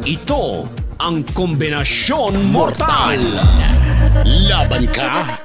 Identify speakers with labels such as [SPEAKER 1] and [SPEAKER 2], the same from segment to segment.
[SPEAKER 1] Ito ang kombinasyon mortal.
[SPEAKER 2] Laban ka?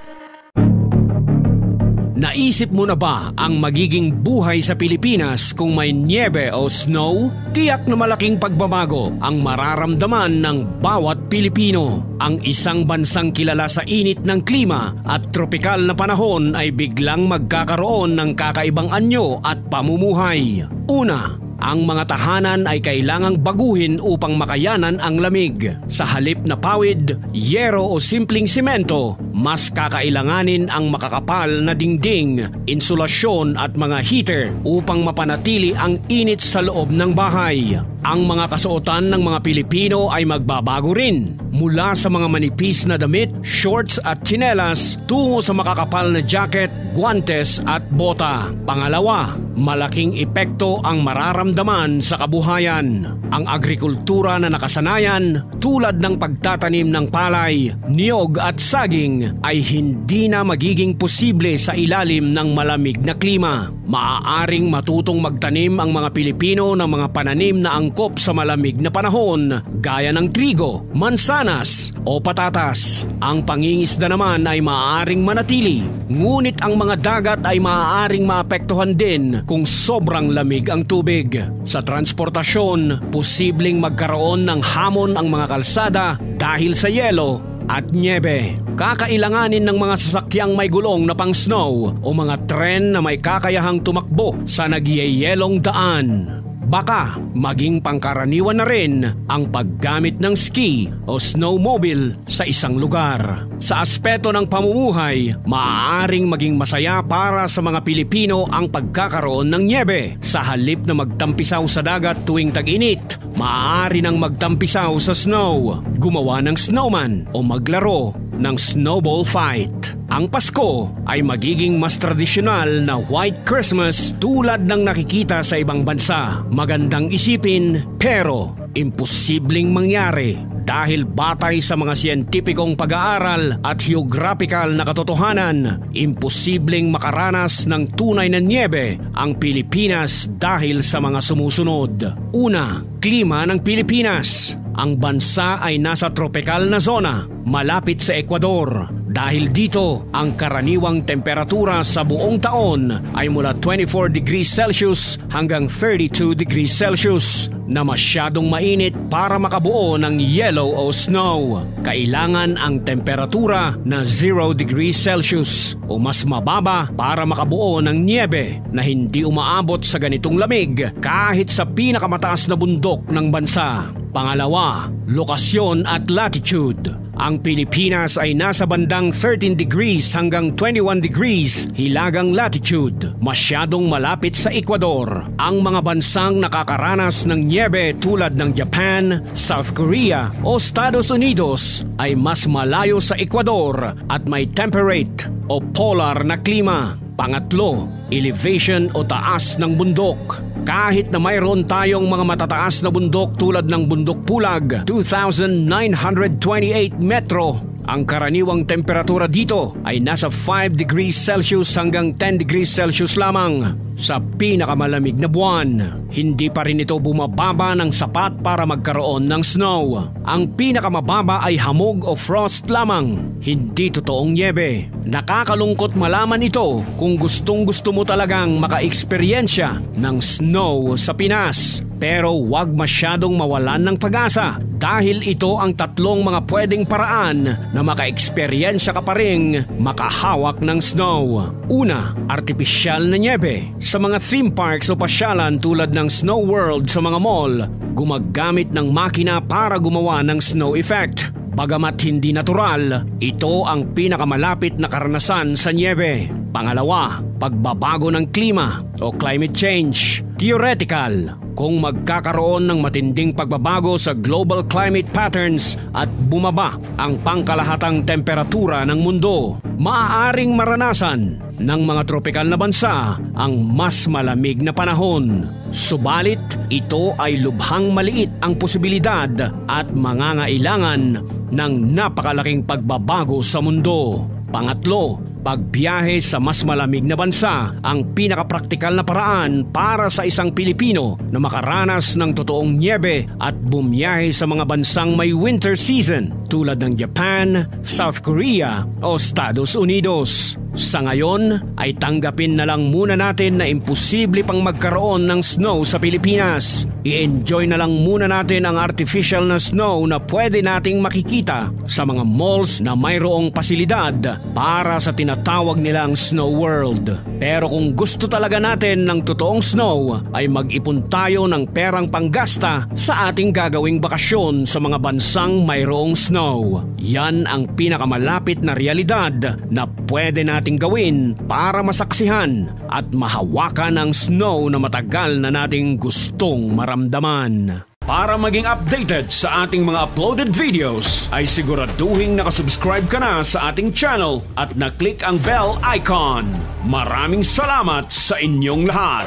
[SPEAKER 1] Naisip mo na ba ang magiging buhay sa Pilipinas kung may niebe o snow? Tiyak na malaking pagbabago ang mararamdaman ng bawat Pilipino. Ang isang bansang kilala sa init ng klima at tropikal na panahon ay biglang magkakaroon ng kakaibang anyo at pamumuhay. Una, ang mga tahanan ay kailangang baguhin upang makayanan ang lamig. Sa halip na pawid, yero o simpleng simento, mas kakailanganin ang makakapal na dingding, insulasyon at mga heater upang mapanatili ang init sa loob ng bahay. Ang mga kasuotan ng mga Pilipino ay magbabago rin, mula sa mga manipis na damit, shorts at tsinelas tungo sa makakapal na jacket, guantes at bota. Pangalawa, malaking epekto ang mararamdaman sa kabuhayan. Ang agrikultura na nakasanayan tulad ng pagtatanim ng palay, niyog at saging ay hindi na magiging posible sa ilalim ng malamig na klima. Maaaring matutong magtanim ang mga Pilipino ng mga pananim na angkop sa malamig na panahon gaya ng trigo, mansanas o patatas. Ang pangingisda naman ay maaaring manatili, ngunit ang mga dagat ay maaaring maapektuhan din kung sobrang lamig ang tubig. Sa transportasyon, posibleng magkaroon ng hamon ang mga kalsada dahil sa yelo at niebe. Kakailanganin ng mga sasakyang may gulong na pang snow o mga tren na may kakayahang tumakbo sa nagyeyelong daan. Baka maging pangkaraniwan na rin ang paggamit ng ski o snowmobile sa isang lugar. Sa aspeto ng pamumuhay, maaaring maging masaya para sa mga Pilipino ang pagkakaroon ng niebe. Sa halip na magtampisaw sa dagat tuwing tag-init, maaari nang magtampisaw sa snow, gumawa ng snowman o maglaro ng snowball fight. Ang Pasko ay magiging mas tradisyonal na White Christmas tulad ng nakikita sa ibang bansa. Magandang isipin pero imposibleng mangyari dahil batay sa mga siyentipikong pag-aaral at geographical na katotohanan, imposibleng makaranas ng tunay na niebe ang Pilipinas dahil sa mga sumusunod. Una, klima ng Pilipinas. Ang bansa ay nasa tropikal na zona, malapit sa Ecuador. Dahil dito, ang karaniwang temperatura sa buong taon ay mula 24 degrees Celsius hanggang 32 degrees Celsius na masyadong mainit para makabuo ng yellow o snow. Kailangan ang temperatura na 0 degrees Celsius o mas mababa para makabuo ng niebe na hindi umaabot sa ganitong lamig kahit sa pinakamataas na bundok ng bansa. Pangalawa, lokasyon at latitude. Ang Pilipinas ay nasa bandang 13 degrees hanggang 21 degrees hilagang latitude, masyadong malapit sa Ecuador. Ang mga bansang nakakaranas ng niebe tulad ng Japan, South Korea o Estados Unidos ay mas malayo sa Ecuador at may temperate o polar na klima. Pangatlo, elevation o taas ng bundok. Kahit na mayroon tayong mga matataas na bundok tulad ng Bundok Pulag, 2,928 metro, ang karaniwang temperatura dito ay nasa 5 degrees Celsius hanggang 10 degrees Celsius lamang. Sa pinakamalamig na buwan, hindi pa rin ito bumababa ng sapat para magkaroon ng snow. Ang pinakamababa ay hamog o frost lamang, hindi totoong niebe. Nakakalungkot malaman ito kung gustong-gusto mo talagang maka-eksperyensya ng snow sa Pinas. Pero huwag masyadong mawalan ng pag-asa dahil ito ang tatlong mga pwedeng paraan na maka-eksperyensya ka pa ring makahawak ng snow. Una, artipisyal na niebe. Sa mga theme parks o pasyalan tulad ng Snow World sa mga mall, gumagamit ng makina para gumawa ng snow effect. Bagamat hindi natural, ito ang pinakamalapit na karanasan sa niebe. Pangalawa, pagbabago ng klima o climate change. Theoretical, kung magkakaroon ng matinding pagbabago sa global climate patterns at bumaba ang pangkalahatang temperatura ng mundo, maaaring maranasan ng mga tropikal na bansa ang mas malamig na panahon. Subalit, ito ay lubhang maliit ang posibilidad at mangangailangan ng napakalaking pagbabago sa mundo. Pangatlo, Pagbiyahe sa mas malamig na bansa ang pinakapraktikal na paraan para sa isang Pilipino na makaranas ng totoong niebe at bumiyahe sa mga bansang may winter season tulad ng Japan, South Korea o Estados Unidos. Sa ngayon ay tanggapin na lang muna natin na imposible pang magkaroon ng snow sa Pilipinas. I-enjoy na lang muna natin ang artificial na snow na pwede nating makikita sa mga malls na mayroong pasilidad para sa tinatawag nilang Snow World. Pero kung gusto talaga natin ng totoong snow ay mag-ipon tayo ng perang panggasta sa ating gagawing bakasyon sa mga bansang mayroong snow. Yan ang pinakamalapit na realidad na pwede nating gawin para masaksihan at mahawakan ang snow na matagal na nating gustong maramdaman. Para maging updated sa ating mga uploaded videos, ay siguraduhin nakasubscribe ka na sa ating channel at na-click ang bell icon. Maraming salamat sa inyong lahat!